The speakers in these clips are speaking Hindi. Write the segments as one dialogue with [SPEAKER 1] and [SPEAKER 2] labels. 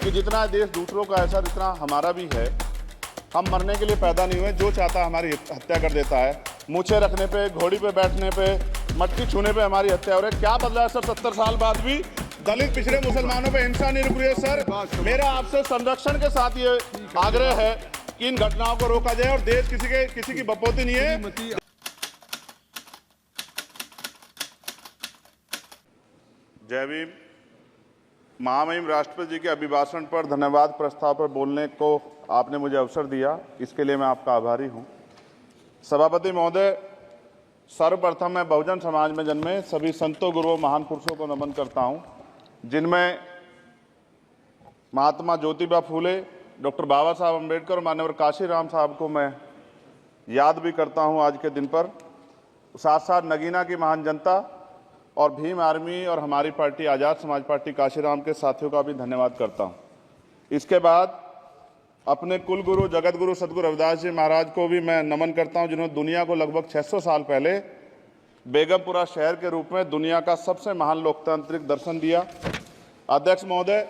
[SPEAKER 1] कि जितना देश दूसरों का ऐसा जितना हमारा भी है। हम मरने के लिए पैदा नहीं हुए, जो चाहता है हमारी हत्या कर देता है। मूछे रखने पे, घोड़ी पे बैठने पे, मटकी छूने पे हमारी हत्या हो रही है। क्या बदला है सर 70 साल बाद भी? दलित पिछड़े मुसलमानों पे हिंसा नहीं रुक रही है सर। मेरा आपसे संरक्षण के साथ ये आग्रह है कि इन घटनाओं को रोका जाए और देश किसी की बपौती नहीं है। जय भीम। महामहिम राष्ट्रपति जी के अभिभाषण पर धन्यवाद प्रस्ताव पर बोलने को आपने मुझे अवसर दिया, इसके लिए मैं आपका आभारी हूं। सभापति महोदय, सर्वप्रथम मैं बहुजन समाज में जन्मे सभी संतों, गुरुओं, महान पुरुषों को नमन करता हूं, जिनमें महात्मा ज्योतिबा फूले, डॉक्टर बाबा साहब अम्बेडकर और मान्यवर काशीराम साहब को मैं याद भी करता हूं आज के दिन पर। साथ साथ नगीना की महान जनता और भीम आर्मी और हमारी पार्टी आज़ाद समाज पार्टी काशीराम के साथियों का भी धन्यवाद करता हूं। इसके बाद अपने कुल गुरु जगत गुरु सदगुरु रविदास जी महाराज को भी मैं नमन करता हूं, जिन्होंने दुनिया को लगभग 600 साल पहले बेगमपुरा शहर के रूप में दुनिया का सबसे महान लोकतांत्रिक दर्शन दिया। अध्यक्ष महोदय,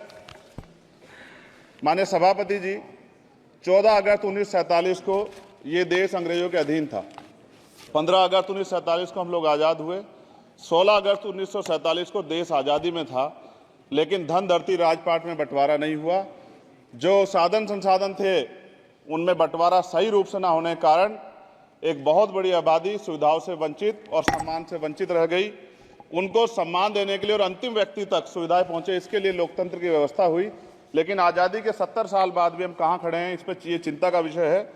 [SPEAKER 1] माननीय सभापति जी, 14 अगस्त 1947 को ये देश अंग्रेजों के अधीन था। 15 अगस्त 1947 को हम लोग आज़ाद हुए। 16 अगस्त 1947 को देश आज़ादी में था, लेकिन धन धरती राजपाट में बंटवारा नहीं हुआ। जो साधन संसाधन थे उनमें बंटवारा सही रूप से न होने के कारण एक बहुत बड़ी आबादी सुविधाओं से वंचित और सम्मान से वंचित रह गई। उनको सम्मान देने के लिए और अंतिम व्यक्ति तक सुविधाएं पहुंचे, इसके लिए लोकतंत्र की व्यवस्था हुई। लेकिन आज़ादी के 70 साल बाद भी हम कहाँ खड़े हैं, इस पर ये चिंता का विषय है।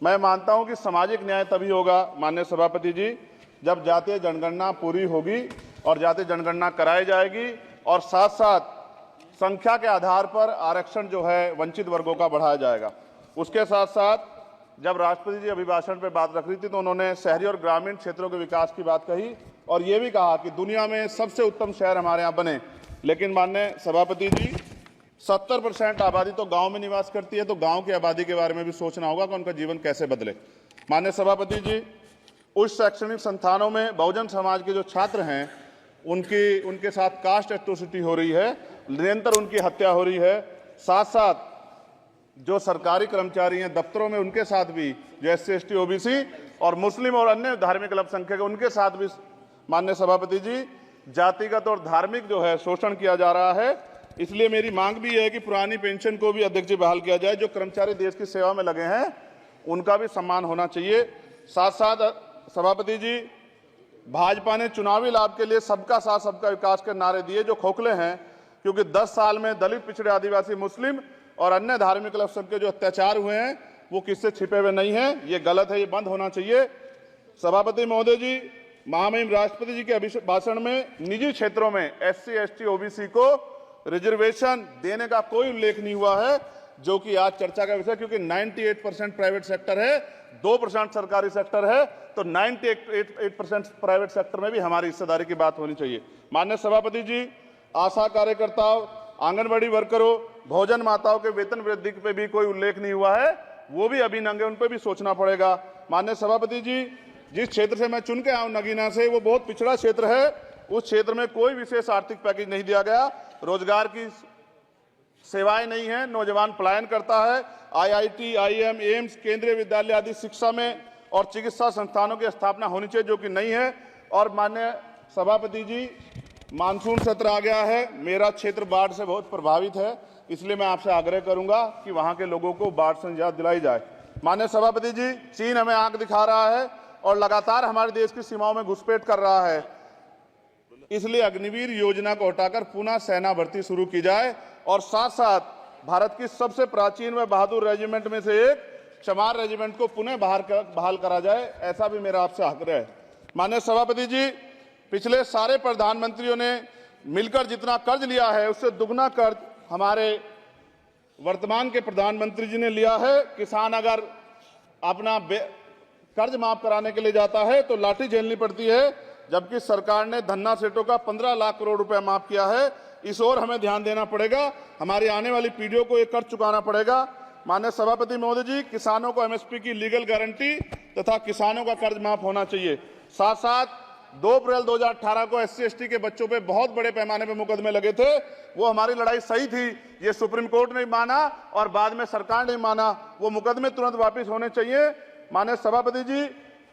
[SPEAKER 1] मैं मानता हूँ कि सामाजिक न्याय तभी होगा माननीय सभापति जी, जब जातीय जनगणना पूरी होगी और जातीय जनगणना कराई जाएगी और साथ साथ संख्या के आधार पर आरक्षण जो है वंचित वर्गों का बढ़ाया जाएगा। उसके साथ साथ जब राष्ट्रपति जी अभिभाषण पर बात रख रही थी तो उन्होंने शहरी और ग्रामीण क्षेत्रों के विकास की बात कही और ये भी कहा कि दुनिया में सबसे उत्तम शहर हमारे यहाँ बने। लेकिन माननीय सभापति जी, 70% आबादी तो गाँव में निवास करती है, तो गाँव की आबादी के बारे में भी सोचना होगा कि उनका जीवन कैसे बदले। माननीय सभापति जी, उस शैक्षणिक संस्थानों में बहुजन समाज के जो छात्र हैं उनके साथ कास्ट एट्रोसिटी हो रही है, निरंतर उनकी हत्या हो रही है। साथ साथ जो सरकारी कर्मचारी हैं दफ्तरों में, उनके साथ भी जो SC ST OBC और मुस्लिम और अन्य धार्मिक अल्पसंख्यक उनके साथ भी माननीय सभापति जी जातिगत और धार्मिक जो है शोषण किया जा रहा है। इसलिए मेरी मांग भी है कि पुरानी पेंशन को भी अध्यक्ष जी बहाल किया जाए। जो कर्मचारी देश की सेवा में लगे हैं उनका भी सम्मान होना चाहिए। साथ साथ सभापति जी, भाजपा ने चुनावी लाभ के लिए सबका साथ सबका विकास के नारे दिए जो खोखले हैं, क्योंकि 10 साल में दलित, पिछड़े, आदिवासी, मुस्लिम और अन्य धार्मिक अल्पसंख्यक जो अत्याचार हुए हैं वो किससे छिपे हुए नहीं हैं। ये गलत है, ये बंद होना चाहिए। सभापति महोदय जी, महामहिम राष्ट्रपति जी के अभिभाषण में निजी क्षेत्रों में SC ST OBC को रिजर्वेशन देने का कोई उल्लेख नहीं हुआ है, जो कि आज चर्चा का विषय, क्योंकि 98% प्राइवेट सेक्टर है, 2% सरकारी सेक्टर है, तो 98% प्राइवेट सेक्टर में भी हमारी हिस्सेदारी की बात होनी चाहिए। माननीय सभापति जी, आशा कार्यकर्ताओं, आंगनबाड़ी वर्करों, भोजन माताओं के वेतन वृद्धि पे भी कोई उल्लेख नहीं हुआ है, वो भी अभी नंगे, उन पर भी सोचना पड़ेगा। माननीय सभापति जी, जिस क्षेत्र से मैं चुन के आऊँ नगीना से, वो बहुत पिछड़ा क्षेत्र है। उस क्षेत्र में कोई विशेष आर्थिक पैकेज नहीं दिया गया, रोजगार की सेवाएं नहीं है, नौजवान पलायन करता है। IIT, IIM, एम्स, केंद्रीय विद्यालय आदि शिक्षा में और चिकित्सा संस्थानों की स्थापना होनी चाहिए, जो कि नहीं है। और माननीय सभापति जी, मानसून सत्र आ गया है, मेरा क्षेत्र बाढ़ से बहुत प्रभावित है, इसलिए मैं आपसे आग्रह करूंगा कि वहां के लोगों को बाढ़ से निजात दिलाई जाए। माननीय सभापति जी, चीन हमें आंख दिखा रहा है और लगातार हमारे देश की सीमाओं में घुसपैठ कर रहा है, इसलिए अग्निवीर योजना को हटाकर पुनः सेना भर्ती शुरू की जाए और साथ साथ भारत की सबसे प्राचीन व बहादुर रेजिमेंट में से एक चमार रेजिमेंट को पुनः बहाल करा जाए, ऐसा भी मेरा आपसे आग्रह है। माननीय सभापति जी, पिछले सारे प्रधानमंत्रियों ने मिलकर जितना कर्ज लिया है उससे दुगना कर्ज हमारे वर्तमान के प्रधानमंत्री जी ने लिया है। किसान अगर अपना कर्ज माफ कराने के लिए जाता है तो लाठी झेलनी पड़ती है, जबकि सरकार ने धन्ना सेठों का 15 लाख करोड़ रुपया माफ किया है। इस ओर हमें ध्यान देना पड़ेगा, हमारी आने वाली पीढ़ियों को ये कर्ज चुकाना पड़ेगा। माननीय सभापति महोदय जी, किसानों को MSP की लीगल गारंटी तथा किसानों का कर्ज माफ होना चाहिए। साथ साथ 2 अप्रैल 2018 को SC/ST के बच्चों पे बहुत बड़े पैमाने पे मुकदमे लगे थे। वो हमारी लड़ाई सही थी, ये सुप्रीम कोर्ट ने माना और बाद में सरकार ने माना। वो मुकदमे तुरंत वापस होने चाहिए। माननीय सभापति जी,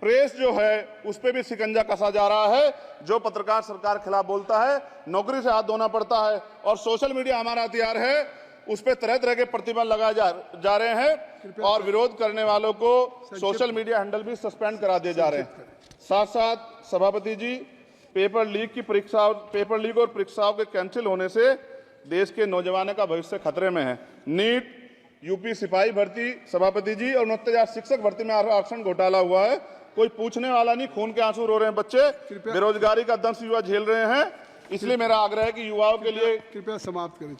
[SPEAKER 1] प्रेस जो है उस पर भी शिकंजा कसा जा रहा है। जो पत्रकार सरकार के खिलाफ बोलता है नौकरी से हाथ धोना पड़ता है, और सोशल मीडिया हमारा हथियार है, उस पर तरह तरह के प्रतिबंध लगाए जा रहे हैं और विरोध करने वालों को सोशल मीडिया हैंडल भी सस्पेंड करा दिए जा रहे हैं। साथ साथ सभापति जी, पेपर लीक और परीक्षाओं के कैंसिल होने से देश के नौजवानों का भविष्य खतरे में है। नीट, यूपी सिपाही भर्ती सभापति जी और 69,000 शिक्षक भर्ती में आरक्षण घोटाला हुआ है, कोई पूछने वाला नहीं, खून के आंसू रो रहे हैं बच्चे, बेरोजगारी का दंश युवा झेल रहे हैं। इसलिए मेरा आग्रह है कि युवाओं के लिए
[SPEAKER 2] कृपया समाप्त करें।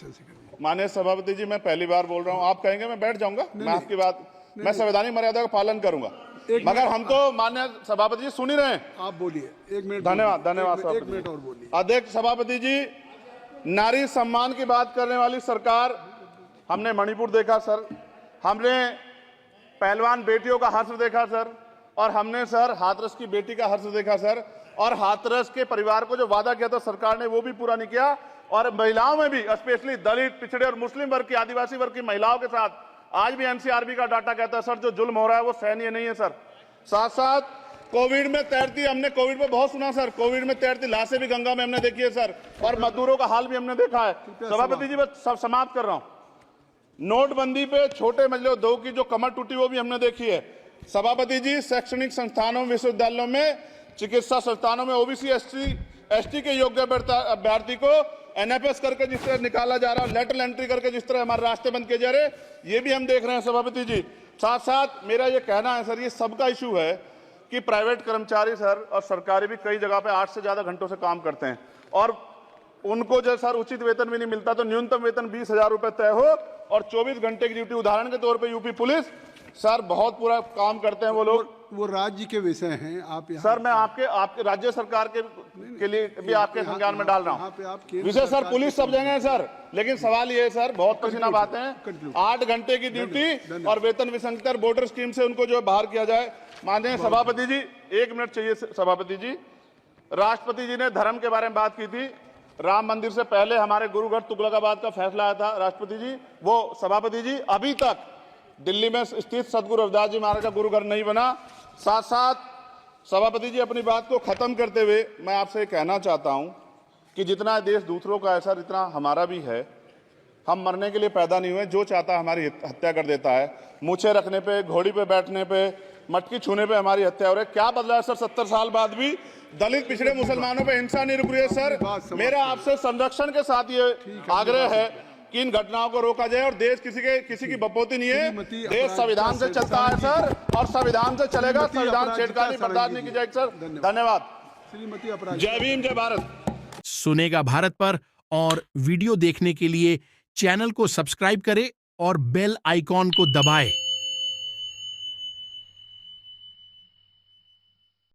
[SPEAKER 1] माननीय सभापति जी, मैं पहली बार बोल रहा हूं, आप कहेंगे मैं बैठ जाऊंगा, मैं आपकी बात, मैं संवैधानिक मर्यादा का पालन करूंगा, मगर हम तो माननीय सभापति जी सुन ही रहे हैं।
[SPEAKER 2] आप बोलिए, 1 मिनट।
[SPEAKER 1] धन्यवाद।
[SPEAKER 2] 1 मिनट और बोलिए।
[SPEAKER 1] अध्यक्ष सभापति जी, नारी सम्मान की बात करने वाली सरकार, हमने मणिपुर देखा सर, हमने पहलवान बेटियों का हर्ष देखा सर, और हमने सर हाथरस की बेटी का हर्ष देखा सर, और हाथरस के परिवार को जो वादा किया था सरकार ने वो भी पूरा नहीं किया। और महिलाओं में भी, स्पेशली दलित, पिछड़े और मुस्लिम वर्ग की, आदिवासी वर्ग की महिलाओं के साथ आज भी NCRB का डाटा कहता है सर जो जुल्म हो रहा है वो सहनीय नहीं है सर। साथ साथ कोविड में तैरती, हमने कोविड में बहुत सुना सर, कोविड में तैरती लाशें भी गंगा में हमने देखी है सर, और मजदूरों का हाल भी हमने देखा है। सभापति जी, बस सब समाप्त कर रहा हूं। नोटबंदी पे छोटे मजले उद्योग की जो कमर टूटी वो भी हमने देखी है। सभापति जी, शैक्षणिक संस्थानों, विश्वविद्यालयों में, चिकित्सा संस्थानों में OBC ST के योग्य अभ्यर्थी को NFS करके जिस तरह निकाला जा रहा है, लेटरल एंट्री करके जिस तरह हमारे रास्ते बंद किए जा रहे, ये भी हम देख रहे हैं सभापति जी। साथ साथ मेरा ये कहना है सर, ये सबका इशू है कि प्राइवेट कर्मचारी सर और सरकारी भी कई जगह पे 8 से ज्यादा घंटों से काम करते हैं, और उनको जो सर उचित वेतन भी नहीं मिलता, तो न्यूनतम वेतन 20,000 रुपए तय हो और 24 घंटे की ड्यूटी। उदाहरण के तौर पे यूपी पुलिस सर बहुत पूरा काम करते हैं वो लोग,
[SPEAKER 2] वो राज्य के विषय हैं। आप
[SPEAKER 1] सर मैं आपके राज्य सरकार के लिए भी आपके संज्ञान में डाल रहा हूं। विषय सर पुलिस सब जगह है सर, लेकिन सवाल ये है सर, बहुत पसीना बातें हैं, 8 घंटे की ड्यूटी और वेतन विसंगति, वोटर स्कीम से उनको जो बाहर किया जाए। माननीय सभापति जी, 1 मिनट चाहिए सभापति जी। राष्ट्रपति जी ने धर्म के बारे में बात की थी। राम मंदिर से पहले हमारे गुरुघर तुगलकाबाद का फैसला आया था राष्ट्रपति जी, वो सभापति जी अभी तक दिल्ली में स्थित सदगुरु रविदास जी महाराज का गुरुघर नहीं बना। साथ साथ सभापति जी, अपनी बात को खत्म करते हुए मैं आपसे कहना चाहता हूं कि जितना देश दूसरों का है सर, इतना हमारा भी है। हम मरने के लिए पैदा नहीं हुए, जो चाहता है हमारी हत्या कर देता है। मूछें रखने पे, घोड़ी पे बैठने पे, मटकी छूने पे हमारी हत्या हो रही है। क्या बदला है सर? 70 साल बाद भी दलित, पिछड़े, मुसलमानों पे हिंसा नहीं रुक रही है सर। मेरा आपसे संरक्षण के साथ ये आग्रह है कि इन घटनाओं को रोका जाए, और देश किसी की बपोती नहीं है, देश संविधान से चलता है सर, और संविधान से चलेगा। संविधान छेड़खानी बर्दाश्त नहीं की जाएगी सर। धन्यवाद। जय भीम, जय भारत।
[SPEAKER 3] सुनेगा भारत पर और वीडियो देखने के लिए चैनल को सब्सक्राइब करें और बेल आइकॉन को दबाएं।